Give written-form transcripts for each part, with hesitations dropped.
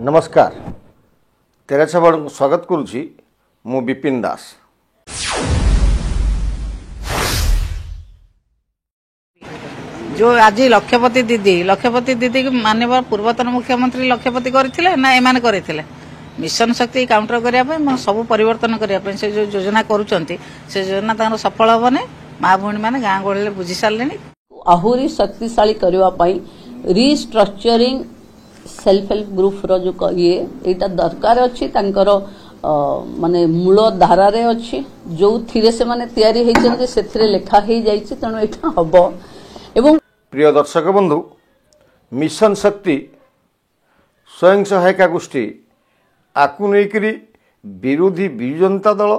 नमस्कार तेरेसा बड़ स्वागत करुच्ची मु विपिन दास। जो आज लक्षपति दीदी माननीय पूर्वतन मुख्यमंत्री लक्षपति करथिले ना एमान करथिले मिशन शक्ति काउंटर करने सब परिवर्तन करने से जो योजना करुँच से योजना तक सफल हेनी माँ भौणी मैंने गाँ गहली बुझी सारे आहुरी शक्तिशाली करने रिस्ट्रक्चरिंग सेल्फ हेल्प ग्रुप रो जो ये एटा दरकार अच्छी माने मूल धारा रे अच्छी जो थिरे से माने तैयारी होइछन से थिरे लेखा हो जाइछि तेणु एटा हबो। एवं प्रिय दर्शक बंधु मिशन शक्ति स्वयं सहायिका गोष्ठी आकु नेकरी विरोधी बिजु जनता दल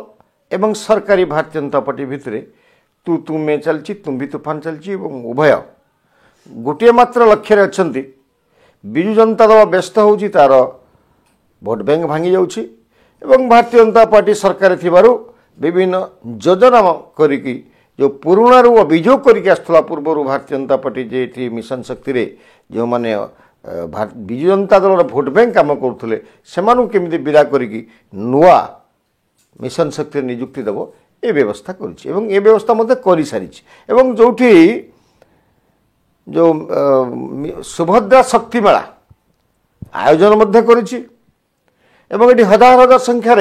एवं सरकारी भारतीय जनता पार्टी भितर तू तू में चलची तुम भी तूफान चलची उभय गोटे मात्र लक्ष्य अच्छा बिजु जनता दल व्यस्त होची तार भोट बैंक भांगी जाउची एवं भारतीय जनता पार्टी सरकार थिबारु विभिन्न योजना करिकी जो पुराण रू अभियोग करके आसला पूर्व भारतीय जनता पार्टी जे मिशन शक्ति रे जो माने बिजु जनता दल भोट बैंक काम करुले से केमी विदा करिकी नुआ मिशन शक्ति नियुक्ति देव ए व्यवस्था करुच्ची एवं ए व्यवस्था मध्य कर सारी एवं जोठी जो सुभद्रा शक्ति मेला आयोजन मध्य करुच्ची एवं ये हजार हजार संख्यार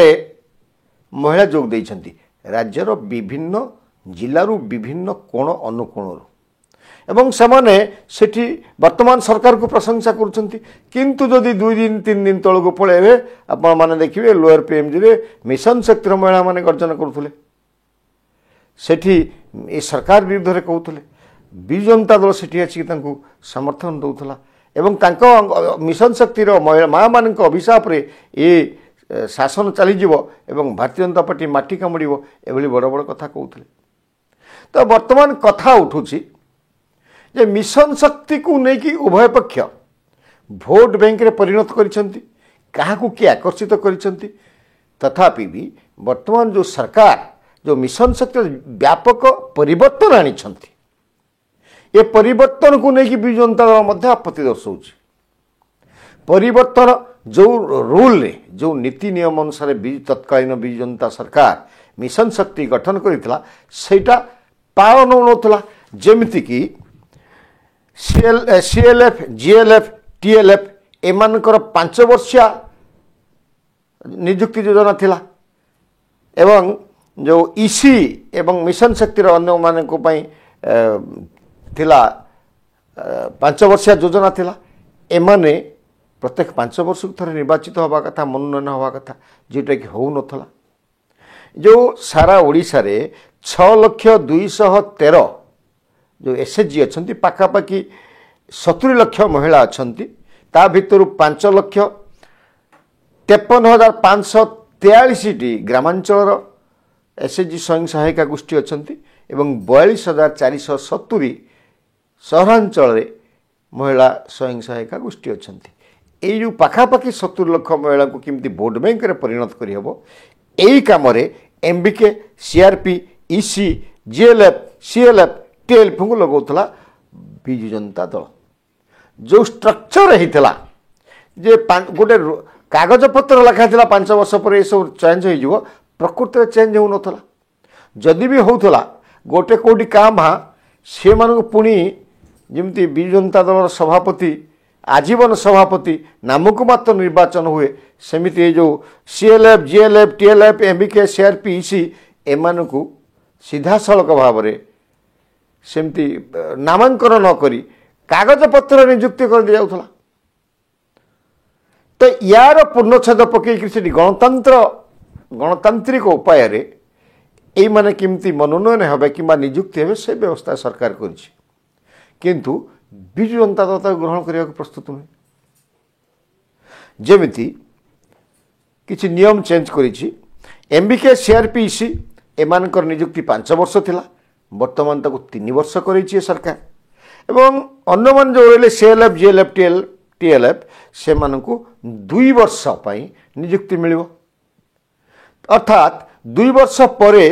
महिला जोग देइछंती राज्यर विभिन्न जिल्लारू विभिन्न कोण अनुकोण एवं सेमाने सेठी वर्तमान सरकार को प्रशंसा करुछंती किंतु जदि 2 दिन 3 दिन तल को पळेबे आपण माने देखिबे लोअर पीएमजी रे मिशन शक्ति महिला माने गर्जन करुथले सेठी ए सरकार विरुद्ध रे कहउथले बिजु जनता दल सेठी अछि तांको समर्थन दउथला एवं तांको मिशन शक्ति रो माँ मान अभिशाप रे ए शासन चली जीवो एवं भारतीय जनता पार्टी माटी कामुड़िबो एभली बड़ बड़ कथा कहउथले। तो वर्तमान कथा उठुची जे मिशन शक्ति को लेकिन उभय पक्ष भोट बैंक रे परिणत करिसेंती काहाकू किए आकर्षित करिसेंती तथापि भी वर्तमान जो सरकार जो मिशन शक्ति व्यापक परिवर्तन आनिछंती ये परिवर्तन को लेकिन बिजु जनता दल मध्य आपत्ति दर्शाउछि परिवर्तन जो रूल रे जो नीति नियम अनुसार तत्कालीन बिजु जनता सरकार मिशन शक्ति गठन करितला सेटा पालन होनथला जेमिति कि सीएलएफ जीएलएफ टीएलएफ एमानकर 5 वर्षिया नियुक्ति योजना थिला एवं जो ईसी एवं मिशन शक्ति अन्य मानक पई थिला 5 वर्षिया योजना थिला एमाने प्रत्येक 5 वर्ष थरे निर्वाचित हवा कथा मनोनयन हवा कथा जेटा कि हो नथला जो सारा ओडिशा रे 6,213 जो एसएचजी अच्छा पाखापाखि 70 लाख महिला अच्छा ता भितर 5,53,543 ग्रामांचल एसएचजी स्वयं सहायिका गोष्ठी अच्छा एवं 42,470 सहरांचल महिला स्वयं सहायिका गोष्ठी अच्छा ये जो पाखापाखि 70 लाख महिला को किमती भोट बैंक रे परिणत करहब यही कम MBK CRP EC GLF CLF TLF को लगौला बिजु जनता दल जो स्ट्रक्चर होता जे गोटे कागज पत्र लिखाई 5 वर्ष पर ये सब चेंज हो प्रकृति चेंज हो नाला जदि भी होता गोटे कौटी क्या भा से पुणी जमती बिजु जनता दल सभापति आजीवन सभापति नामक मात्र निर्वाचन हुए सेमिति जो CLF GLF TLF MBK CRP EC एमान को सीधा सड़क भाव में सेमती नामांकन न करी कागज पत्र नियुक्ति कर दि जाउथला। तो यार पूर्णछेद पकईकि गणतांत्रिक उपाय रे एई माने किमती मनोनयन हेबे किंबा नियुक्ति हेबे से व्यवस्था सरकार करिछि किंतु बिजु जनता दल ग्रहण करने को प्रस्तुत नुहे जेमिति किछि नियम चेंज करिछि एमबीके सीआरपी ईसी एमानकर नियुक्ति 5 वर्ष थिला वर्तमान ताको 3 वर्ष करिछि सरकार एवं अन्य मान जो रहिले सीएलएफ जीएलएफ टीएलएफ से मानकु 2 वर्ष पई नियुक्ति मिलिबो अर्थात 2 वर्ष परे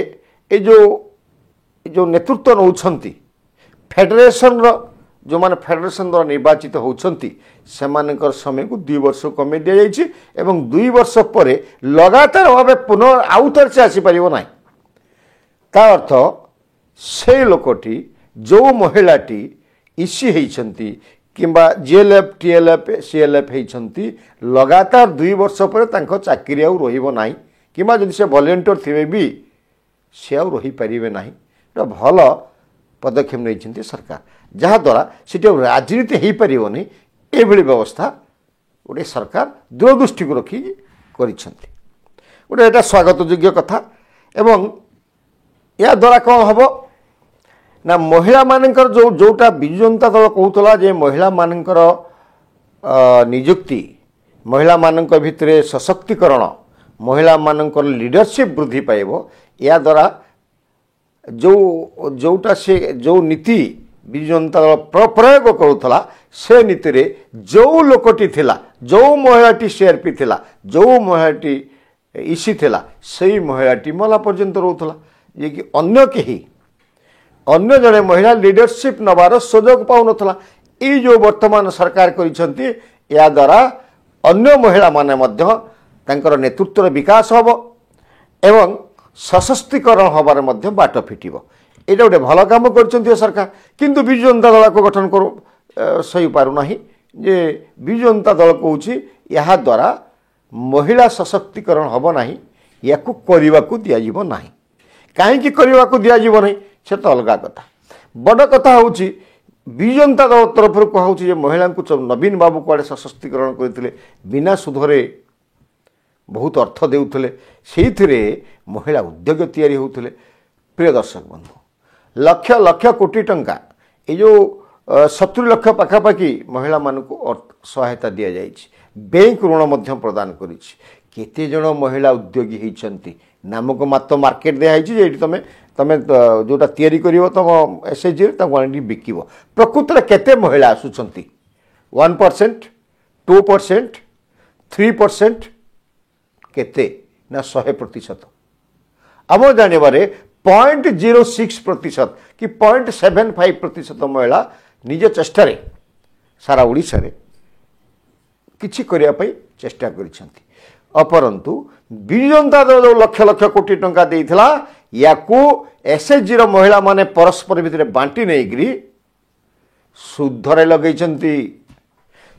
ए जो नेतृत्व नौछंती फेडरेशन रो जो मैंने फेडरेशन द्वारा निर्वाचित होती सेमानकर समय को 2 वर्ष कमे दि जाइए एवं 2 वर्ष पर लगातार भाव पुनः आउ थे से आसीपर ना ता अर्थ से लोकटी जो महिलाटी इसी होती किंबा जीएलएफ टीएलएफ सीएलएफ होती लगातार 2 वर्ष पर चाकरी आउ रही किंबा जदि से वॉलंटियर थे भी सी आउ रही पारे ना भल पदक्षेप नहीं सरकार जहाद्वारा से राजनीति हो पारनी ये व्यवस्था गोटे सरकार दूरदृष्टि को रखी गोटे स्वागत योग्य कथा एवं या द्वारा कौन हम ना महिला मानकर जोटा विजु जनता दल कहूला जे महिला मानकर नियुक्ति महिला मानक भितरे सशक्तिकरण महिला मानकर लीडरशिप वृद्धि पाइब या द्वारा जोटा से जो नीति विजु जनता दल प्रयोग करूला से नीति रे जो लोकटी थिला जो महिलाटी सीआरपी थिला जो महिलाटी इसी थिला सही महिलाटी मला पर्यंत रोला जे कि अन्य कहीं अन्य जड़े महिला लीडरशिप नबार सुजोग पाउन ये जो वर्तमान सरकार करिसेंती या द्वारा अन्य महिला माने मध्य तांकर नेतृत्व विकास होब एवं सशक्तिकरण हबार मध्य बाट फिटिब ये गोटे भल काम कर सरकार किंतु विजु जनता दल को गठन कर सही पारुना जे विजु जनता दल कहूँ या द्वारा महिला सशक्तिकरण हम ना या करने को दिज्व ना कहीं करने को दिज्व नहीं से तो अलग कथा बड़ कथा हूँ विजु जनता दल तरफ कहुचे महिला को नवीन बाबू कुआड़े सशक्तिकरण करते बिना सुधरे बहुत अर्थ देउथले से महिला उद्योग तैयारी होते प्रिय दर्शक बंधु लक्ष लक्ष कोटी टंका ये जो 70 लाख पाखापाखि महिला मानू सहायता दि जाए बैंक ऋण प्रदान करते जन महिला उद्योगी होती नाम को मात्र मार्केट दिखाई तुम तुम जोटा तैयारी कर तुम एसएचजी बिक प्रकृत केते महिला आसुंच 1% 2% 3% केते ना 100% आम जानवर 0.06% कि 0.75% महिला निज चेष्टा सारा ओडिशा रे किछि करिया पई चेष्टा करिसेंती अपरंतु विजु जनता दल जो लक्ष लक्ष कोटी टंका देइथिला याकू एसएचजी रो महिला माने परस्पर भितर बांटी नेगिरी सुधरे लगेइचंती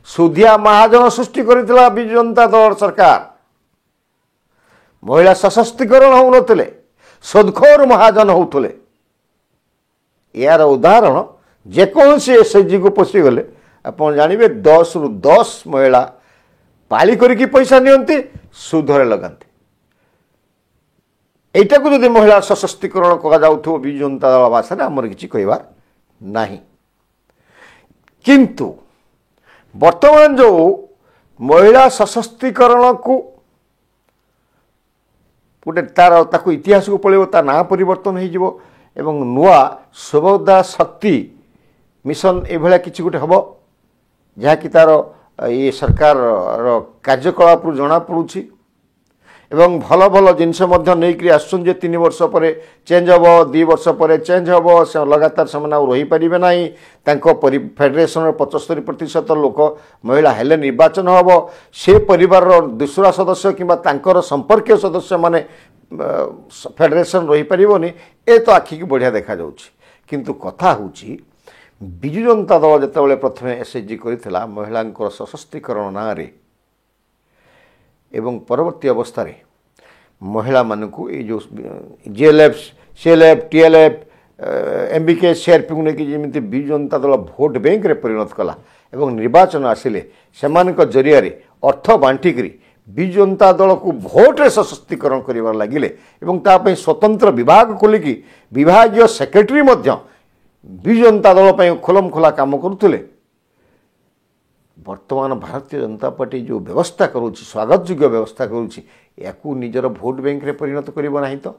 सुधिया महाजन सृष्टि करिथिला विजु जनता दल सरकार महिला सशक्तिकरण होउनथिले सदखोर महाजन होउथले यार उदाहरण जेकोसी एसएचजी को पशिगले आपण जानिबे 10 रु 10 महिला पाली करिकी पैसा नियंती सुधरे लगाते एटा को जदि महिला सशक्तिकरण करा जाउथो विजु जनता दल भाषा आमर किछि कहबार नाही किंतु वर्तमान जो महिला सशक्तिकरण को गोटे तार ताकू इतिहास को पड़े ता ना परिवर्तन हो एवं नुआ सुभद्रा शक्ति मिशन एभलिया किछि गोटे हम जहाँकि तार ये सरकार कार्यकलाप जना पड़ुछि एवं भल भल जिनस नहीं आसुन 3 वर्ष पर चेंज हम 2 वर्ष पर चेंज हम से लगातार से रही पारे ना फेडरेशन 75% लोक महिला हेले निर्वाचन हम से परिवार दूसरा सदस्य कि संपर्क सदस्य माने फेडरेशन रही पारनी ए तो आखि की बढ़िया देखा किंतु कथा हूँ विजु जनता दल जिते प्रथम एसएचजी करथिला महिला सशक्तिकरण ना एवं परवर्ती अवस्था रे महिला मानू ये जो GLF CLF TLF MBK CRP को लेकिन जमी विजु जनता दल भोट बैंक रे परिणत कला एवं निर्वाचन आसिले सेमानक जरिया रे अर्थ बांटिकी विजु जनता दल को भोट रे सशक्तिकरण कर लगिले एवं तापई स्वतंत्र विभाग खोलिकी विभागीय सेक्रेटरी विजु जनता दल खोलम खोला काम करुले वर्तमान भारतीय जनता पार्टी जो व्यवस्था करुच्ची स्वागत योग्य व्यवस्था करुच्ची याकू निजर भोट बैंक रे परिणत करिबो नाही तो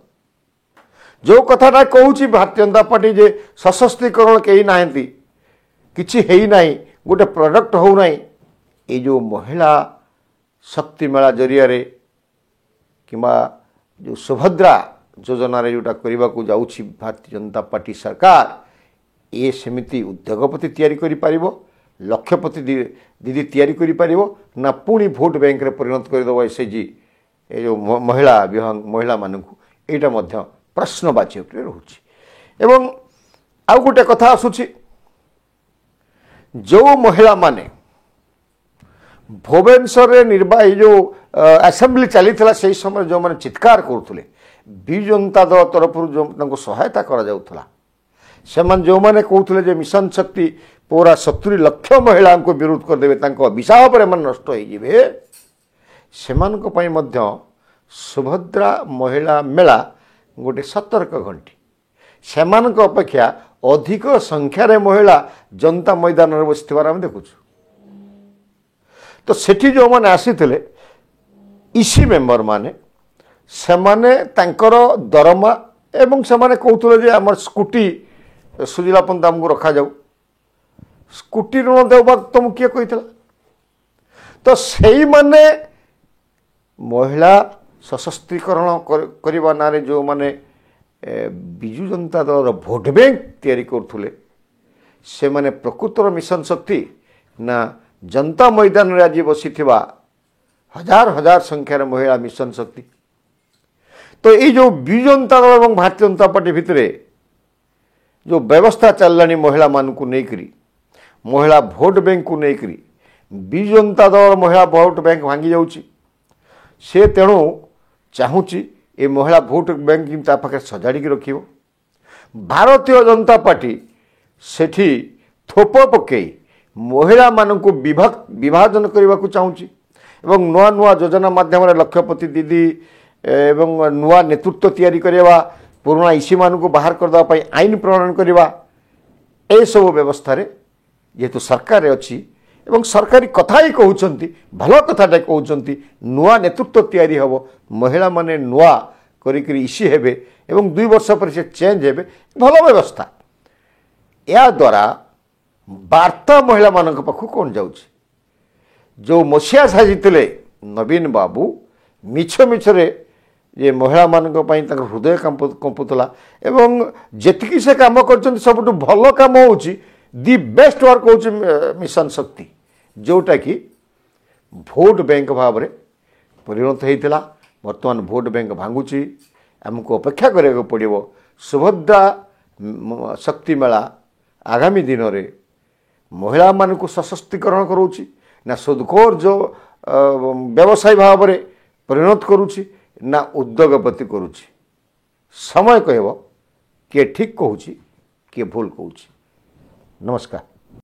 जो कथाटा कहूँ भारतीय जनता पार्टी जे सशक्तिकरण कहीं ना किछि हेई नाही गोटे प्रोडक्ट हो नाही ये जो महिला शक्ति मेला जरिया रे किंबा जो सुभद्रा योजना रे जोटा करने को जाऊँगी भारतीय जनता पार्टी सरकार ये सेमिति उद्योगपति तैयारी करि पारिबो, लक्षपति दीदी तैयारी करि पारिबो ना पुणी भोट बैंक रे परिणत करदेव एसएचजी ये जो महिला विभाग महिला मानकु एटा मध्य प्रश्नवाची उपरे रहुछि। एवं आउ गोटे कथा आसुछि, जो महिला माने भुवनेश्वर निर्वाही जो असेंबली चली से समय जो मैंने चित्कार करुले विजु जनता दल तरफ जो सहायता करा जाउथला, सेमान जो मैंने कहते जे मिशन शक्ति पूरा 70 लाख महिला को विरोध करदेवे, विशाह पर नष्ट होइजिबे, सेमानक पई मध्य सुभद्रा महिला मेला गोटे सतर्क घंटी। सेमानक अपेक्षा अधिक संख्यार महिला जनता मैदान में बसथिबार आम देखुछु। तो सेठी जो मैंने आसीथिले इसी मेंबर माने सेमाने तांकर दरमा एवं सेमाने कहते जे आमर स्कूटी सुजिला पंत आमको रखा जाऊ, स्कूटी ऋण देवा तुम किए कही? तो सही माने महिला सशक्तिकरण करने ना जो माने विजु जनता दल भोट बैंक तैयारी करुले से माने प्रकृतर मिशन शक्ति ना जनता मैदान रे आज बसी हजार हजार संख्यार महिला मिशन शक्ति। तो ये जो विजु जनता दल और भारतीय जनता पार्टी भितर जो व्यवस्था चललानी महिला मानकु नेकरी महिला भोट बैंक को नेकरी विजु जनता दल महिला भोट बैंक भांगी जाउची, से तेणु चाहूँगी ये महिला भोट बैंक ता पाखे सजाड़ी रखियो। भारतीय जनता पार्टी सेठी थोप पकई महिला मानकु विभाजन करने को चाहूँगी एवं नुआ नुआ योजना माध्यम लक्षपति दीदी एवं नुआ नेतृत्व तैयारी करवा, पुराना इसी मानकु बाहर करदे आईन प्रणयन करवा, ए सब व्यवस्था रे जेहेतु सरकार अच्छी एवं सरकारी कथा ही कहउछंती, भल कथाटा कहउछंती, नुआ नेतृत्व तैयारी हबो, महिला माने नुआ करिकरी इसी हेबे एवं 2 वर्ष पर से चेंज हेबे, भल व्यवस्था। या द्वारा वार्ता महिला मानक पाखु कौन जाउछि? जो मसीहा साजिथिले नवीन बाबू मिछ मिछरे ये महिला मानक पई तांकर हृदय कंपुतला एवं जेतिकी से काम करछन सबटु भल काम होउछि दि बेस्ट वर्क होउछि मिशन शक्ति, जोटा कि भोट बैंक भाव में परिणत होता। वर्तमान भोट बैंक भांगुची, आमको अपेक्षा करने पड़ो। सुभद्रा शक्ति मेला आगामी दिन में महिला मानक सशक्तिकरण करोची ना सुदखोर जो व्यवसायी भाव में परिणत करुची ना उद्योगपति करुची। समय कहब किए ठीक कहूँ किए भूल कहूँ। नमस्कार।